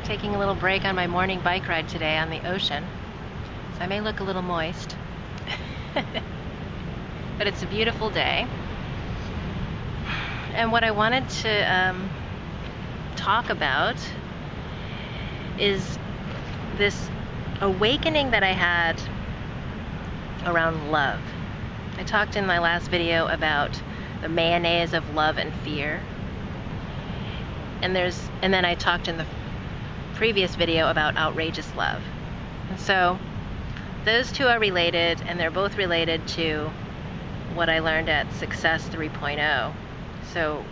taking a little break on my morning bike ride today on the ocean, so I may look a little moist. But it's a beautiful day. And what I wanted to talk about is this awakening that I had around love. I talked in my last video about the mayonnaise of love and fear. And then I talked in the previous video about outrageous love. And so those two are related, and they're both related to what I learned at Success 3.0. So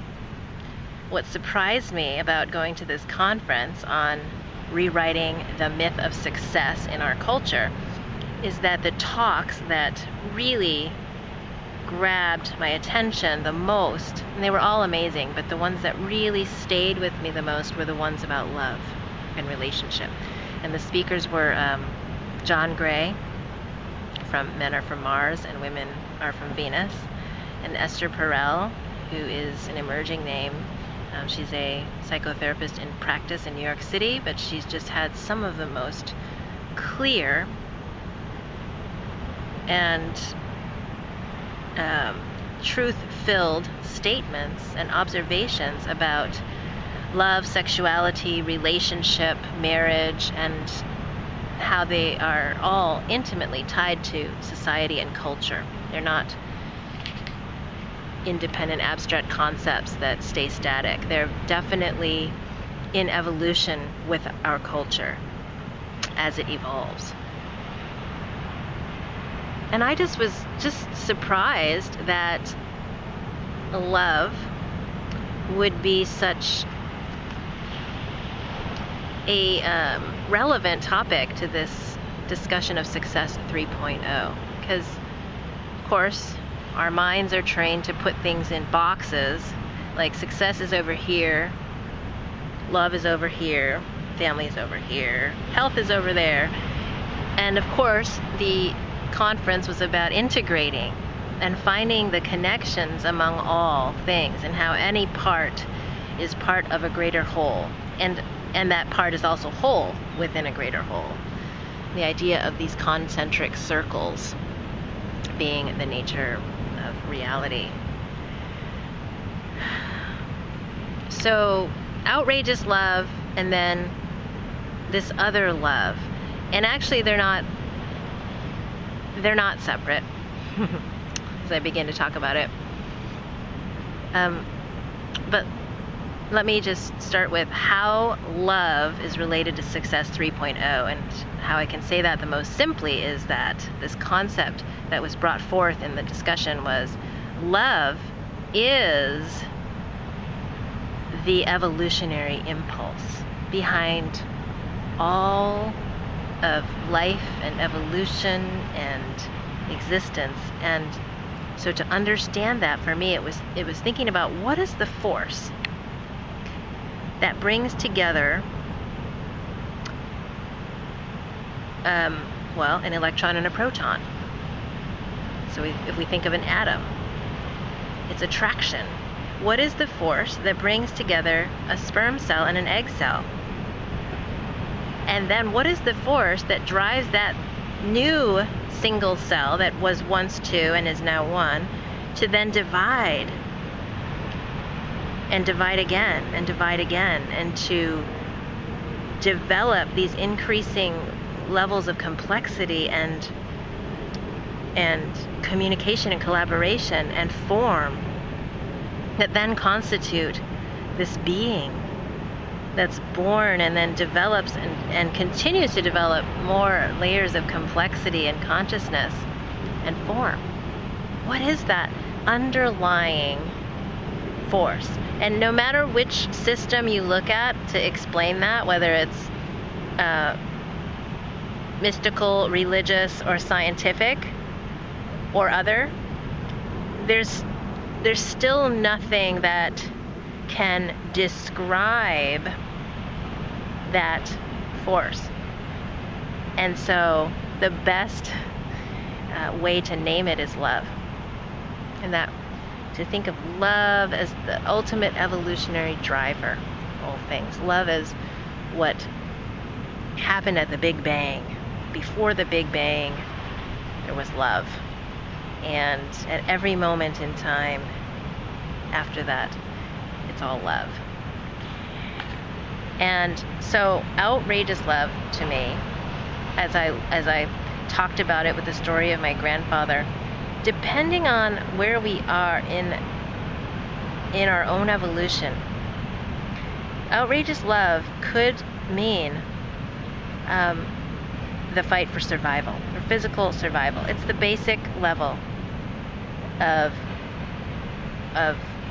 what surprised me about going to this conference on rewriting the myth of success in our culture is that the talks that really grabbed my attention the most, and they were all amazing, but the ones that really stayed with me the most were the ones about love and relationship. And the speakers were John Gray from Men Are From Mars and Women Are From Venus, and Esther Perel, who is an emerging name. She's a psychotherapist in practice in New York City, but she's just had some of the most clear and truth-filled statements and observations about love, sexuality, relationship, marriage, and how they are all intimately tied to society and culture. They're not independent abstract concepts that stay static. They're definitely in evolution with our culture as it evolves. And I was just surprised that love would be such a relevant topic to this discussion of Success 3.0. Because, of course, our minds are trained to put things in boxes, like success is over here, love is over here, family is over here, health is over there. And of course, the conference was about integrating and finding the connections among all things, and how any part is part of a greater whole, and that part is also whole within a greater whole. The idea of these concentric circles being the nature of reality. So outrageous love, and then this other love, and actually they're not separate as I begin to talk about it. But let me just start with how love is related to Success 3.0, and how I can say that the most simply is that this concept that was brought forth in the discussion was love is the evolutionary impulse behind all of life and evolution and existence. And so to understand that, for me, it was thinking about what is the force that brings together an electron and a proton. So if we think of an atom, it's attraction. What is the force that brings together a sperm cell and an egg cell? And then what is the force that drives that new single cell that was once two and is now one to then divide and divide again and divide again, and to develop these increasing levels of complexity and communication and collaboration and form that then constitute this being that's born and then develops and continues to develop more layers of complexity and consciousness and form? What is that underlying force? And no matter which system you look at to explain that, whether it's mystical, religious, or scientific, or other, there's still nothing that can describe that force. And so the best way to name it is love. And that to think of love as the ultimate evolutionary driver of all things. Love is what happened at the Big Bang. Before the Big Bang, there was love. And at every moment in time after that, it's all love. And so outrageous love to me, as I talked about it with the story of my grandfather, depending on where we are in our own evolution, outrageous love could mean the fight for survival, for physical survival. It's the basic level of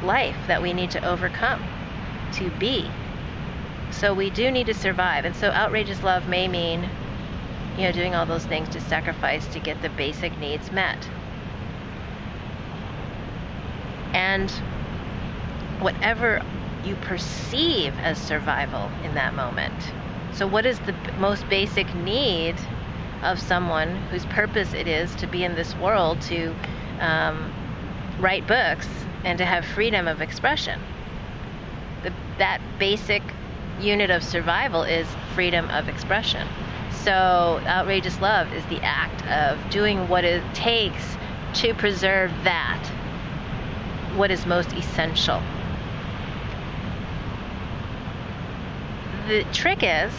life that we need to overcome to be. So we do need to survive. And so outrageous love may mean, doing all those things to sacrifice to get the basic needs met. And whatever you perceive as survival in that moment. So what is the most basic need of someone whose purpose it is to be in this world, to write books and to have freedom of expression? That basic unit of survival is freedom of expression. So outrageous love is the act of doing what it takes to preserve that, what is most essential. The trick is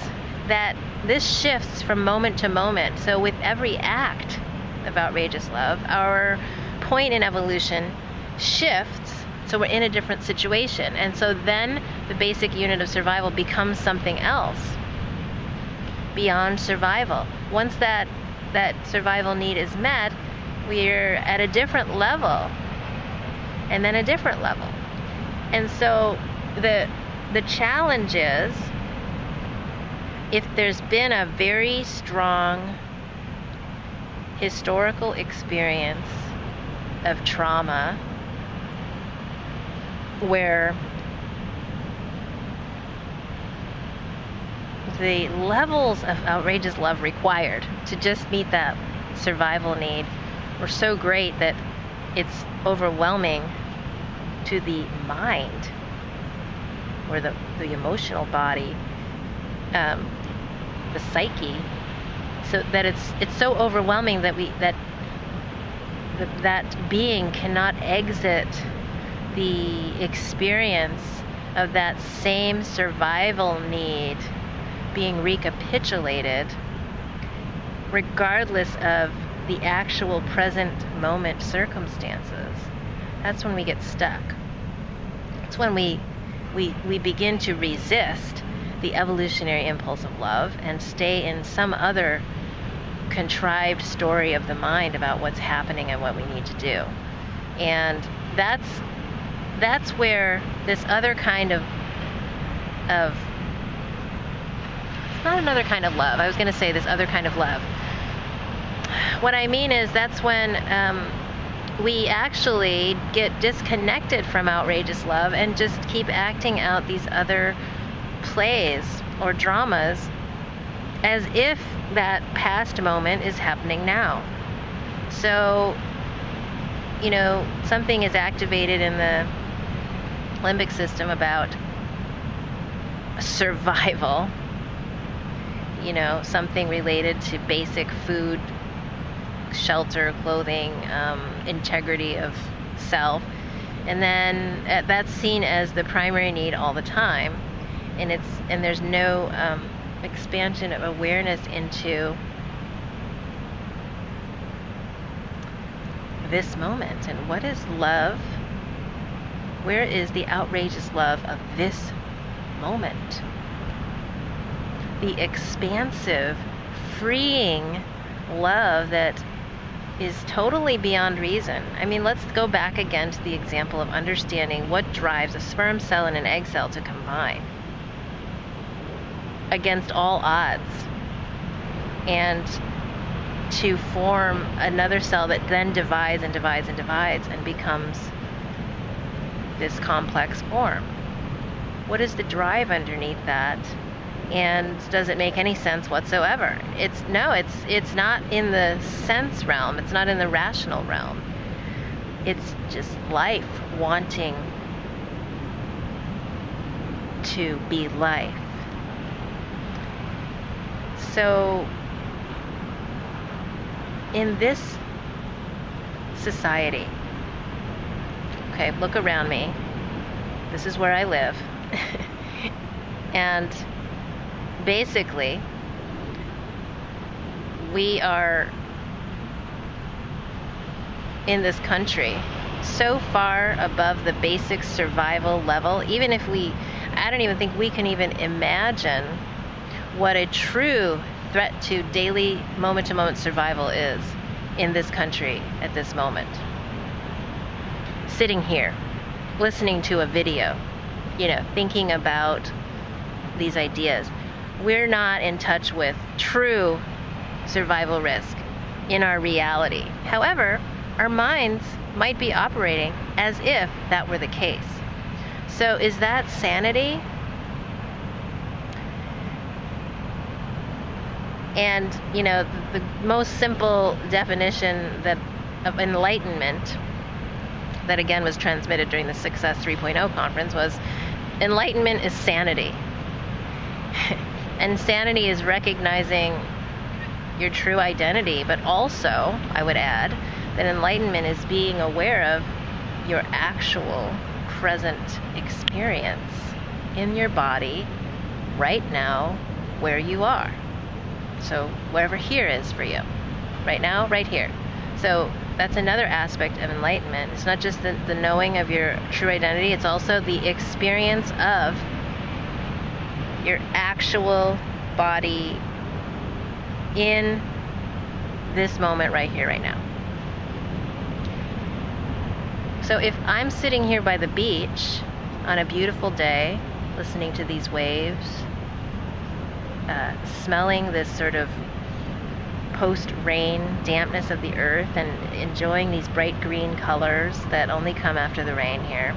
that this shifts from moment to moment. So with every act of outrageous love, our point in evolution shifts, so we're in a different situation. And so then the basic unit of survival becomes something else beyond survival. Once that survival need is met, we're at a different level, and then a different level. And so the challenge is, if there's been a very strong historical experience of trauma where the levels of outrageous love required to just meet that survival need were so great that it's overwhelming to the mind or the emotional body, the psyche, so that it's so overwhelming that that being cannot exit the experience of that same survival need being recapitulated, regardless of the actual present moment circumstances. That's when we get stuck. It's when we begin to resist the evolutionary impulse of love and stay in some other contrived story of the mind about what's happening and what we need to do. And that's where this other kind of it's not another kind of love. I was going to say this other kind of love. What I mean is that's when we actually get disconnected from outrageous love and just keep acting out these other plays or dramas as if that past moment is happening now. So, something is activated in the limbic system about survival, something related to basic food, shelter, clothing, integrity of self, and then that's seen as the primary need all the time, and there's no expansion of awareness into this moment. And what is love? Where is the outrageous love of this moment? The expansive, freeing love that is totally beyond reason. I mean, let's go back again to the example of understanding what drives a sperm cell and an egg cell to combine against all odds, and to form another cell that then divides and divides and divides and becomes this complex form. What is the drive underneath that? And does it make any sense whatsoever? It's not in the sense realm. It's not in the rational realm. It's just life wanting to be life. So, in this society, okay, look around me. This is where I live. And basically, we are in this country so far above the basic survival level, I don't even think we can even imagine what a true threat to daily moment-to-moment survival is in this country at this moment. Sitting here, listening to a video, thinking about these ideas. We're not in touch with true survival risk in our reality. However, our minds might be operating as if that were the case. So is that sanity? And, the most simple definition of enlightenment that again was transmitted during the Success 3.0 conference was enlightenment is sanity. And sanity is recognizing your true identity, but also, I would add, that enlightenment is being aware of your actual present experience in your body right now where you are. So wherever here is for you. Right now, right here. So that's another aspect of enlightenment. It's not just the knowing of your true identity, it's also the experience of your actual body in this moment right here, right now. So if I'm sitting here by the beach on a beautiful day, listening to these waves, smelling this sort of post-rain dampness of the earth and enjoying these bright green colors that only come after the rain here,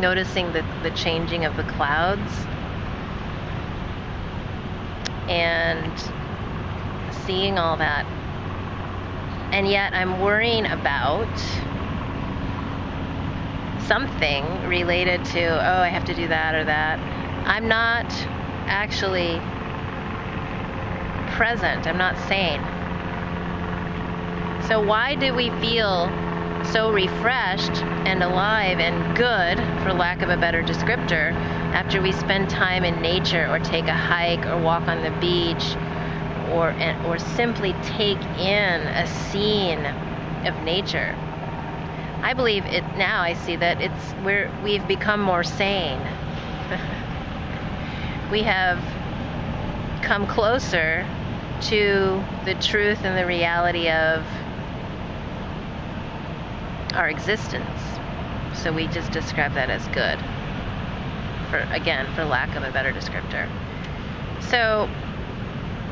noticing the changing of the clouds, and seeing all that. And yet I'm worrying about something related to, I have to do that or that. I'm not actually present. I'm not sane. So why do we feel so refreshed and alive and good, for lack of a better descriptor, after we spend time in nature or take a hike or walk on the beach or simply take in a scene of nature? I believe it now. I see that we've become more sane. We have come closer to the truth and the reality of our existence. So we just describe that as good, for lack of a better descriptor. So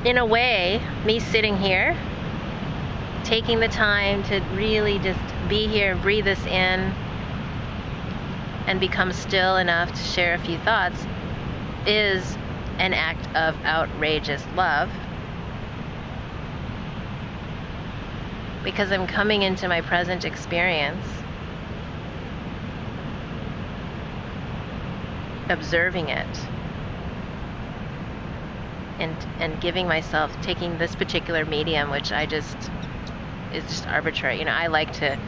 in a way, me sitting here, taking the time to really just be here, breathe this in, and become still enough to share a few thoughts is an act of outrageous love. Because I'm coming into my present experience, observing it, and giving myself, taking this particular medium, which is just arbitrary. I like to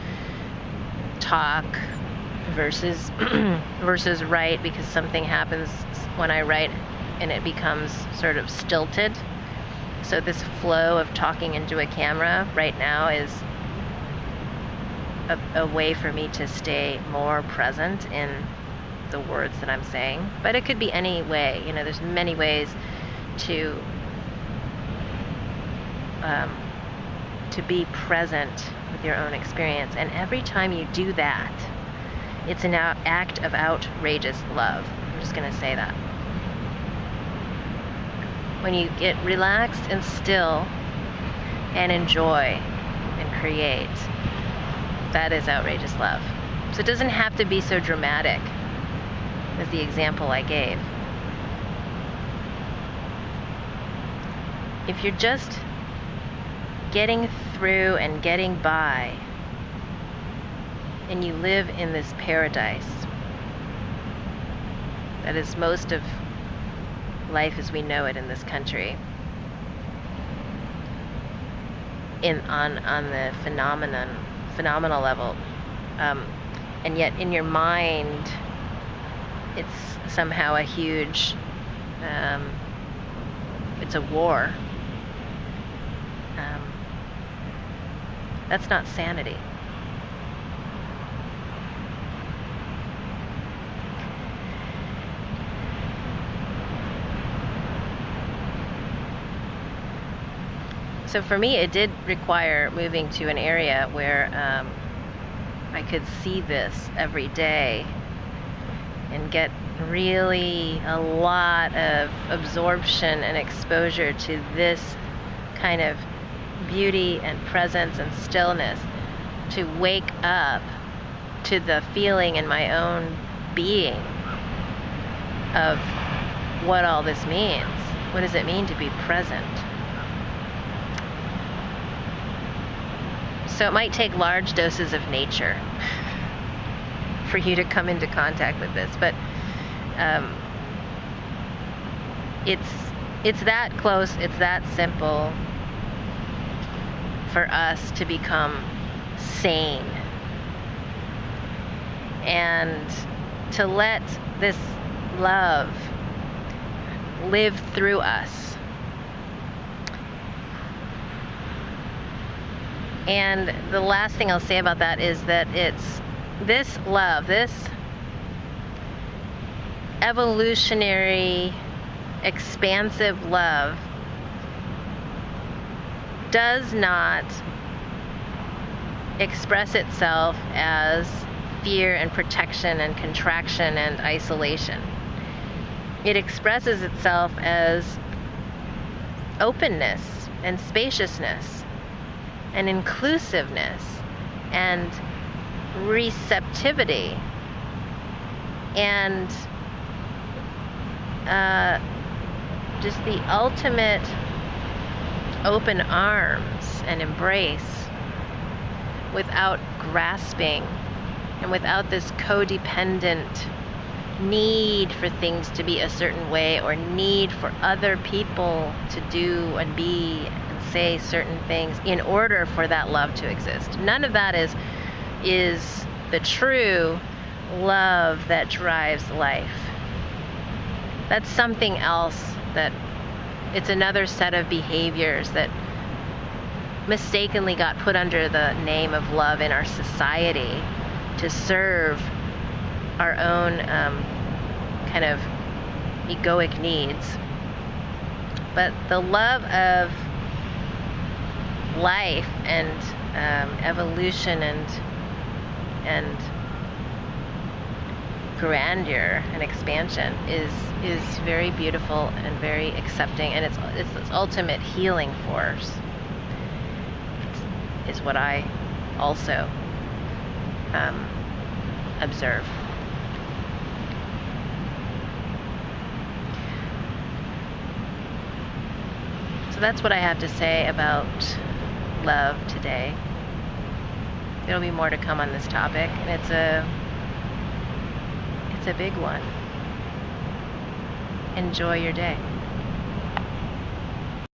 talk versus write, because something happens when I write and it becomes sort of stilted. So this flow of talking into a camera right now is a way for me to stay more present in the words that I'm saying. But it could be any way. There's many ways to be present with your own experience. And every time you do that, it's an act of outrageous love. I'm just going to say that. When you get relaxed and still and enjoy and create, that is outrageous love. So it doesn't have to be so dramatic as the example I gave. If you're just getting through and getting by, and you live in this paradise that is most of life as we know it in this country, on the phenomenal level, and yet in your mind it's somehow a huge, it's a war. That's not sanity. So for me, it did require moving to an area where I could see this every day and get really a lot of absorption and exposure to this kind of beauty and presence and stillness, to wake up to the feeling in my own being of what all this means. What does it mean to be present? So it might take large doses of nature for you to come into contact with this, but it's that close, it's that simple for us to become sane and to let this love live through us. And the last thing I'll say about that is that it's this love, this evolutionary, expansive love does not express itself as fear and protection and contraction and isolation. It expresses itself as openness and spaciousness and inclusiveness and receptivity and just the ultimate open arms and embrace, without grasping and without this codependent need for things to be a certain way or need for other people to do and be and say certain things in order for that love to exist. None of that is the true love that drives life. That's something else, that it's another set of behaviors that mistakenly got put under the name of love in our society to serve our own kind of egoic needs. But the love of life and evolution and grandeur and expansion is very beautiful and very accepting, and it's this ultimate healing force is what I also observe. So that's what I have to say about love today. There'll be more to come on this topic, and it's a big one. Enjoy your day.